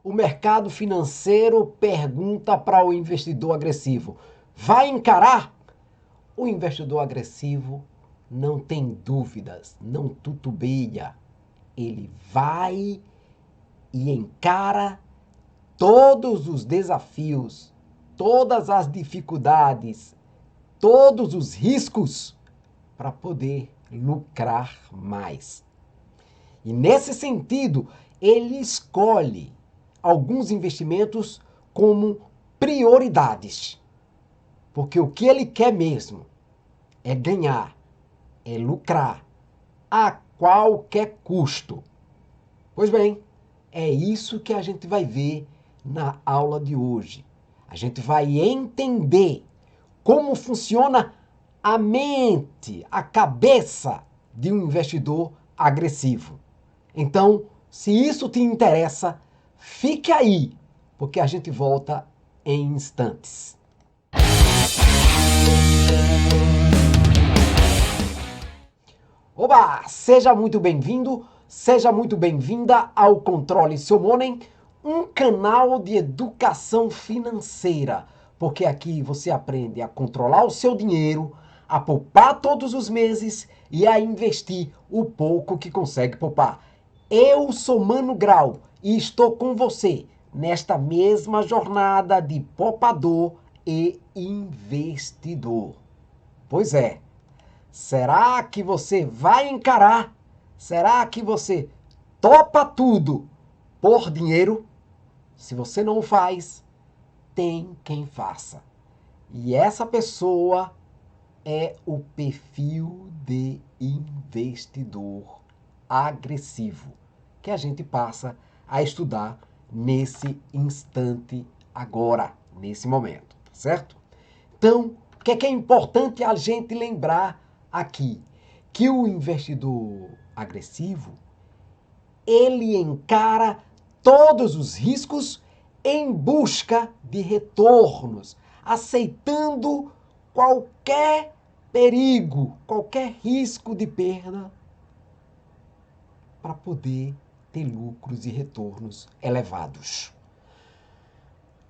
o mercado financeiro pergunta para o investidor agressivo: vai encarar? O investidor agressivo não tem dúvidas, não tutubeia. Ele vai e encara todos os desafios, todas as dificuldades, todos os riscos para poder lucrar mais. E nesse sentido, ele escolhe alguns investimentos como prioridades. Porque o que ele quer mesmo é ganhar, é lucrar, a qualquer custo. Pois bem, é isso que a gente vai ver na aula de hoje. A gente vai entender como funciona a mente, a cabeça de um investidor agressivo. Então, se isso te interessa, fique aí, porque a gente volta em instantes. Oba! Seja muito bem-vindo, seja muito bem-vinda ao Controle Seu Money, um canal de educação financeira, porque aqui você aprende a controlar o seu dinheiro, a poupar todos os meses e a investir o pouco que consegue poupar. Eu sou Mano Grau e estou com você nesta mesma jornada de poupador e investidor. Pois é. Será que você vai encarar? Será que você topa tudo por dinheiro? Se você não faz, tem quem faça. E essa pessoa é o perfil de investidor agressivo, que a gente passa a estudar nesse instante agora, nesse momento, tá certo? Então, o que é importante a gente lembrar aqui? Que o investidor agressivo, ele encara todos os riscos em busca de retornos, aceitando qualquer perigo, qualquer risco de perda para poder ter lucros e retornos elevados.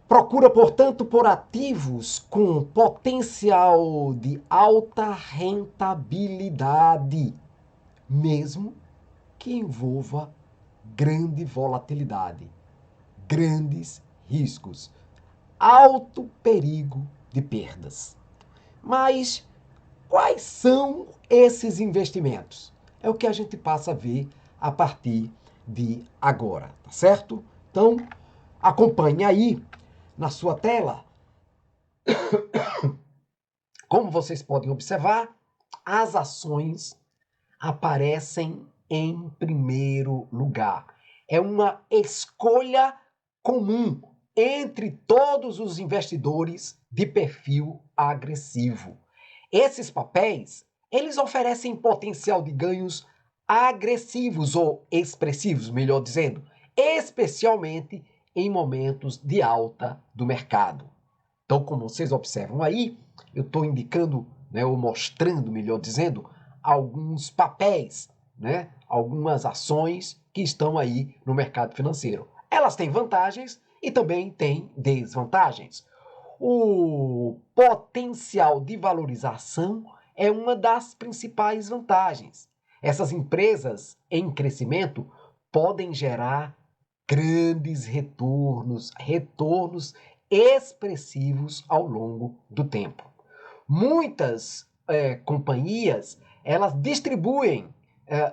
Procura, portanto, por ativos com potencial de alta rentabilidade, mesmo que envolva grande volatilidade, grandes riscos, alto perigo de perdas. Mas quais são esses investimentos? É o que a gente passa a ver a partir de agora, tá certo? Então, acompanhe aí na sua tela. Como vocês podem observar, as ações aparecem em primeiro lugar. É uma escolha comum entre todos os investidores de perfil agressivo. Esses papéis, eles oferecem potencial de ganhos agressivos ou expressivos, melhor dizendo, especialmente em momentos de alta do mercado. Então, como vocês observam aí, eu estou indicando, né, ou mostrando, melhor dizendo, alguns papéis, né, algumas ações que estão aí no mercado financeiro. Elas têm vantagens e também têm desvantagens. O potencial de valorização é uma das principais vantagens. Essas empresas em crescimento podem gerar grandes retornos expressivos ao longo do tempo. Muitas companhias, elas distribuem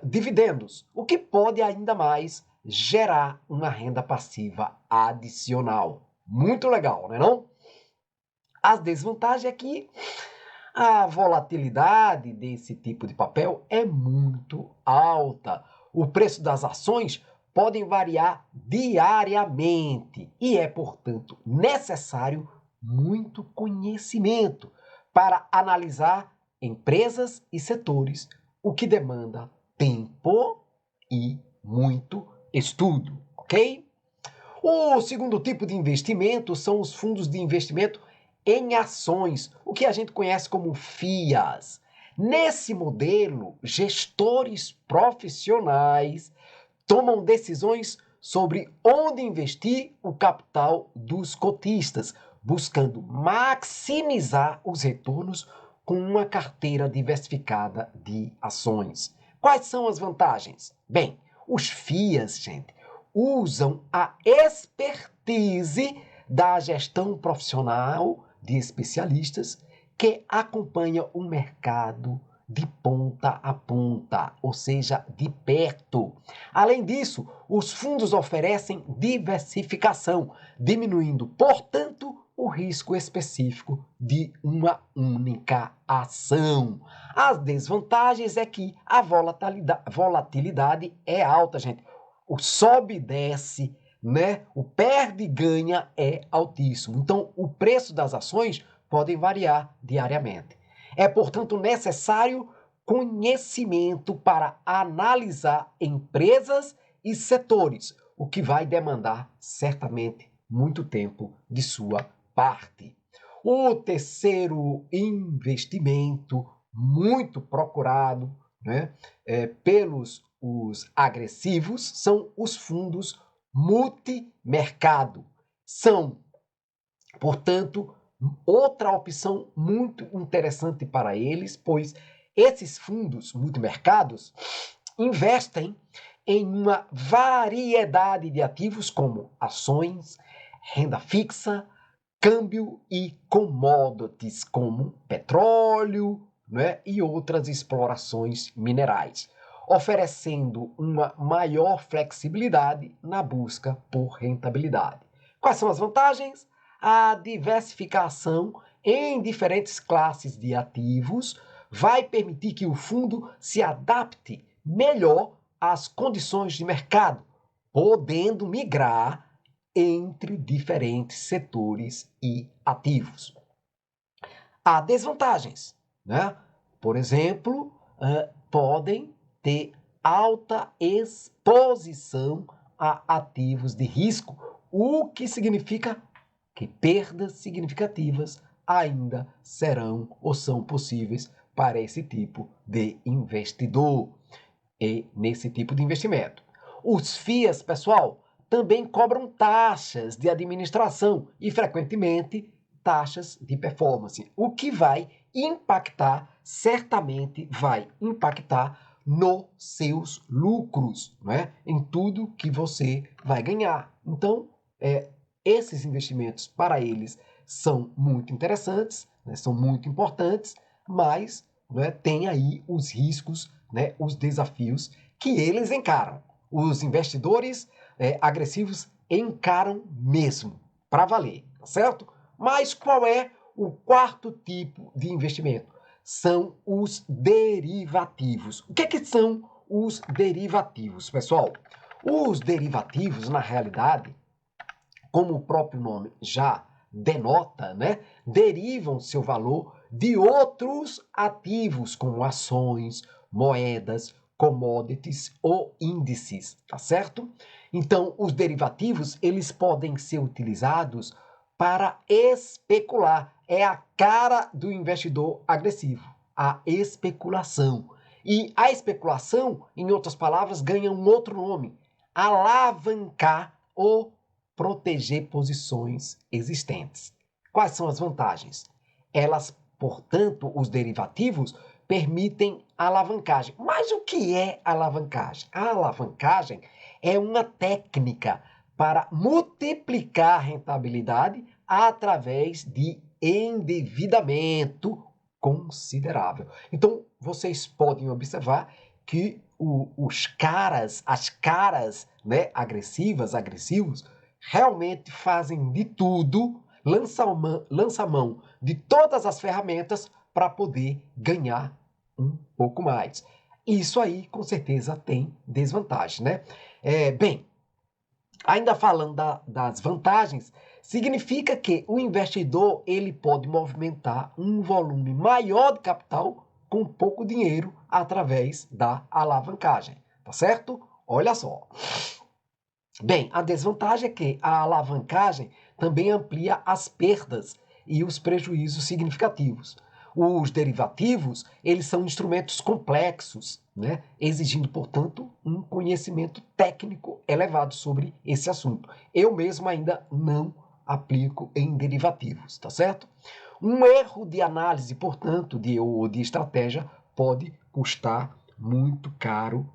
dividendos, o que pode ainda mais gerar uma renda passiva adicional. Muito legal, não é não? A desvantagem é que a volatilidade desse tipo de papel é muito alta. O preço das ações podem variar diariamente e é, portanto, necessário muito conhecimento para analisar empresas e setores, o que demanda tempo e muito estudo, ok? O segundo tipo de investimento são os fundos de investimento em ações, o que a gente conhece como FIAs. Nesse modelo, gestores profissionais tomam decisões sobre onde investir o capital dos cotistas, buscando maximizar os retornos com uma carteira diversificada de ações. Quais são as vantagens? Bem, os FIAs, gente, usam a expertise da gestão profissional de especialistas que acompanha o mercado de ponta a ponta, ou seja, de perto. Além disso, os fundos oferecem diversificação, diminuindo, portanto, o risco específico de uma única ação. As desvantagens é que a volatilidade é alta, gente. O sobe e desce, né? O perde e ganha é altíssimo. Então, o preço das ações podem variar diariamente. É, portanto, necessário conhecimento para analisar empresas e setores, o que vai demandar certamente muito tempo de sua parte. O terceiro investimento muito procurado, né, pelos os agressivos são os fundos multimercado. São, portanto, outra opção muito interessante para eles, pois esses fundos multimercados investem em uma variedade de ativos como ações, renda fixa, câmbio e commodities como petróleo, né, e outras explorações minerais, oferecendo uma maior flexibilidade na busca por rentabilidade. Quais são as vantagens? A diversificação em diferentes classes de ativos vai permitir que o fundo se adapte melhor às condições de mercado, podendo migrar entre diferentes setores e ativos. Há desvantagens, né? Por exemplo, podem ter alta exposição a ativos de risco, o que significa que perdas significativas ainda serão ou são possíveis para esse tipo de investidor e nesse tipo de investimento. Os FIAs, pessoal, também cobram taxas de administração e, frequentemente, taxas de performance, o que vai impactar, certamente vai impactar nos seus lucros, né? Em tudo que você vai ganhar. Então, esses investimentos para eles são muito interessantes, né? São muito importantes, mas, né, tem aí os riscos, né, os desafios que eles encaram. Os investidores agressivos encaram mesmo, para valer, tá certo? Mas qual é o quarto tipo de investimento? São os derivativos. O que são os derivativos, pessoal? Os derivativos, na realidade, como o próprio nome já denota, né, derivam seu valor de outros ativos, como ações, moedas, commodities ou índices, tá certo? Então, os derivativos, eles podem ser utilizados para especular. É a cara do investidor agressivo, a especulação. E a especulação, em outras palavras, ganha um outro nome: alavancar ou proteger posições existentes. Quais são as vantagens? Elas, portanto, os derivativos permitem alavancagem. Mas o que é alavancagem? A alavancagem é uma técnica para multiplicar a rentabilidade através de endividamento considerável. Então, vocês podem observar que as caras, né, agressivos, realmente fazem de tudo, lança mão de todas as ferramentas para poder ganhar um pouco mais. Isso aí, com certeza, tem desvantagem, né? Bem, ainda falando das vantagens, significa que o investidor ele pode movimentar um volume maior de capital com pouco dinheiro através da alavancagem, tá certo? Olha só. Bem, a desvantagem é que a alavancagem também amplia as perdas e os prejuízos significativos. Os derivativos, eles são instrumentos complexos, né? Exigindo, portanto, um conhecimento técnico elevado sobre esse assunto. Eu mesmo ainda não aplico em derivativos, tá certo? Um erro de análise, portanto, ou de estratégia, pode custar muito caro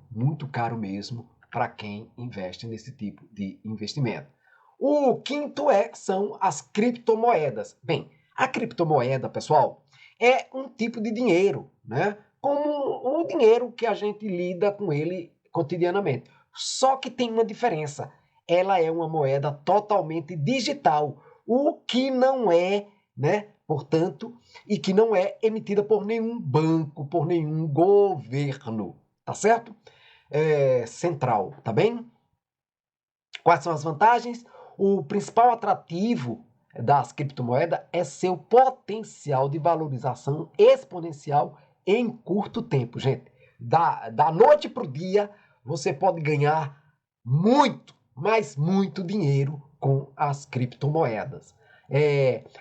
mesmo, para quem investe nesse tipo de investimento. O quinto são as criptomoedas. Bem, a criptomoeda, pessoal, é um tipo de dinheiro, né? Como o dinheiro que a gente lida com ele cotidianamente. Só que tem uma diferença. Ela é uma moeda totalmente digital, o que não é, né? Portanto, e que não é emitida por nenhum banco, por nenhum governo, tá certo? Central, tá bem? Quais são as vantagens? O principal atrativo das criptomoedas é seu potencial de valorização exponencial em curto tempo, gente. Da noite para o dia, você pode ganhar muito, mas muito dinheiro com as criptomoedas.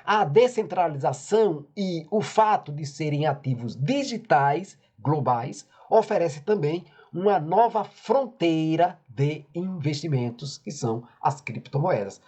A descentralização e o fato de serem ativos digitais globais oferece também uma nova fronteira de investimentos, que são as criptomoedas.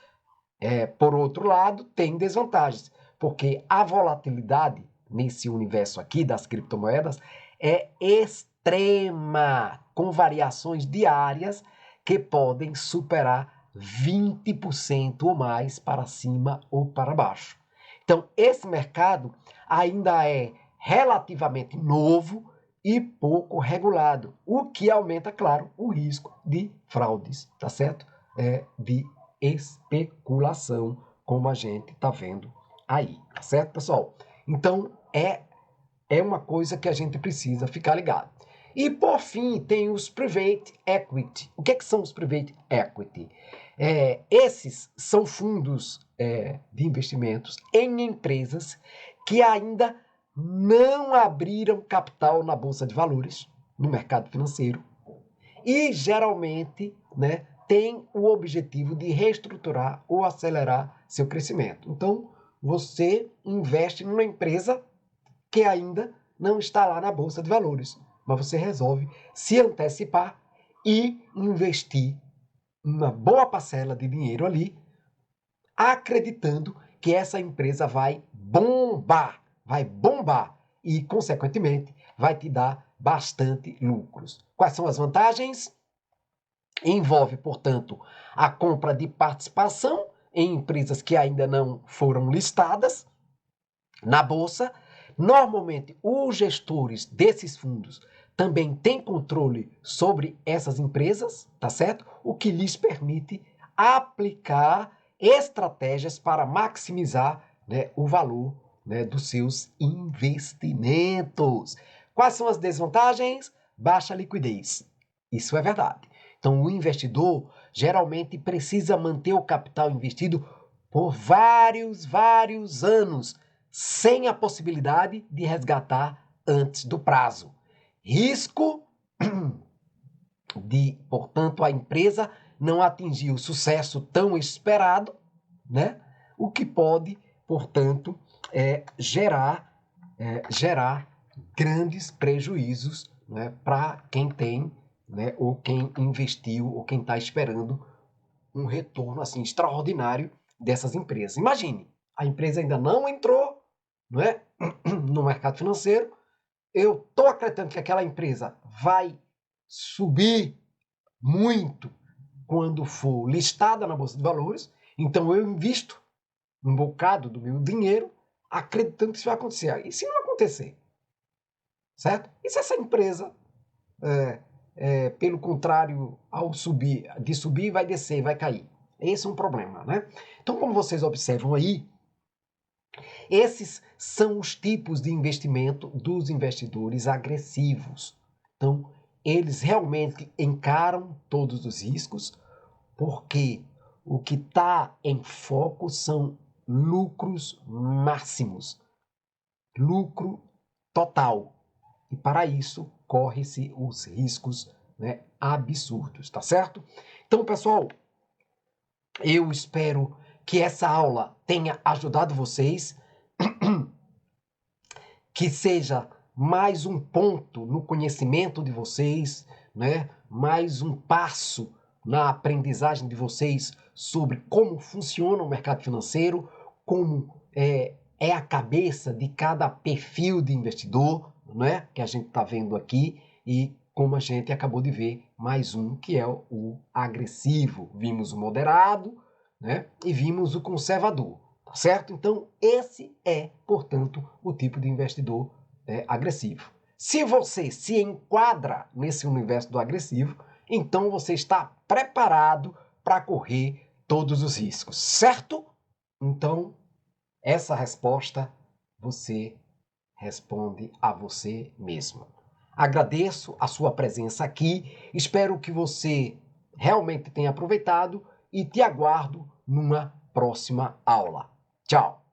Por outro lado, tem desvantagens, porque a volatilidade nesse universo aqui das criptomoedas é extrema, com variações diárias que podem superar 20% ou mais para cima ou para baixo. Então, esse mercado ainda é relativamente novo e pouco regulado, o que aumenta, claro, o risco de fraudes, tá certo? De especulação, como a gente está vendo aí, tá certo, pessoal? Então, é uma coisa que a gente precisa ficar ligado. E, por fim, tem os Private Equity. O que são os Private Equity? Esses são fundos de investimentos em empresas que ainda não abriram capital na Bolsa de Valores, no mercado financeiro, e geralmente, né, tem o objetivo de reestruturar ou acelerar seu crescimento. Então, você investe numa empresa que ainda não está lá na Bolsa de Valores, mas você resolve se antecipar e investir uma boa parcela de dinheiro ali, acreditando que essa empresa vai bombar e, consequentemente, vai te dar bastante lucros. Quais são as vantagens? Envolve, portanto, a compra de participação em empresas que ainda não foram listadas na bolsa. Normalmente, os gestores desses fundos também têm controle sobre essas empresas, tá certo? O que lhes permite aplicar estratégias para maximizar, né, o valor, né, dos seus investimentos. Quais são as desvantagens? Baixa liquidez. Isso é verdade. Então, o investidor geralmente precisa manter o capital investido por vários anos, sem a possibilidade de resgatar antes do prazo. Risco de, portanto, a empresa não atingir o sucesso tão esperado, né? O que pode, portanto, gerar grandes prejuízos, né, para quem tem, né, ou quem investiu, ou quem está esperando um retorno assim extraordinário dessas empresas. Imagine, a empresa ainda não entrou, não é, no mercado financeiro. Eu estou acreditando que aquela empresa vai subir muito quando for listada na Bolsa de Valores. Então eu invisto um bocado do meu dinheiro acreditando que isso vai acontecer. E se não acontecer? Certo? E se essa empresa, pelo contrário, ao subir, vai descer, vai cair? Esse é um problema, né? Então, como vocês observam aí, esses são os tipos de investimento dos investidores agressivos. Então, eles realmente encaram todos os riscos, porque o que está em foco são lucros máximos, lucro total. E para isso, corre-se os riscos, né, absurdos, tá certo? Então, pessoal, eu espero que essa aula tenha ajudado vocês, que seja mais um ponto no conhecimento de vocês, né? Mais um passo na aprendizagem de vocês sobre como funciona o mercado financeiro, como é a cabeça de cada perfil de investidor, né? Que a gente está vendo aqui, e como a gente acabou de ver, mais um que é o agressivo. Vimos o moderado, né? E vimos o conservador, tá certo? Então, esse é, portanto, o tipo de investidor agressivo. Se você se enquadra nesse universo do agressivo, então você está preparado para correr todos os riscos, certo? Então, essa resposta você responde a você mesmo. Agradeço a sua presença aqui, espero que você realmente tenha aproveitado e te aguardo numa próxima aula. Tchau!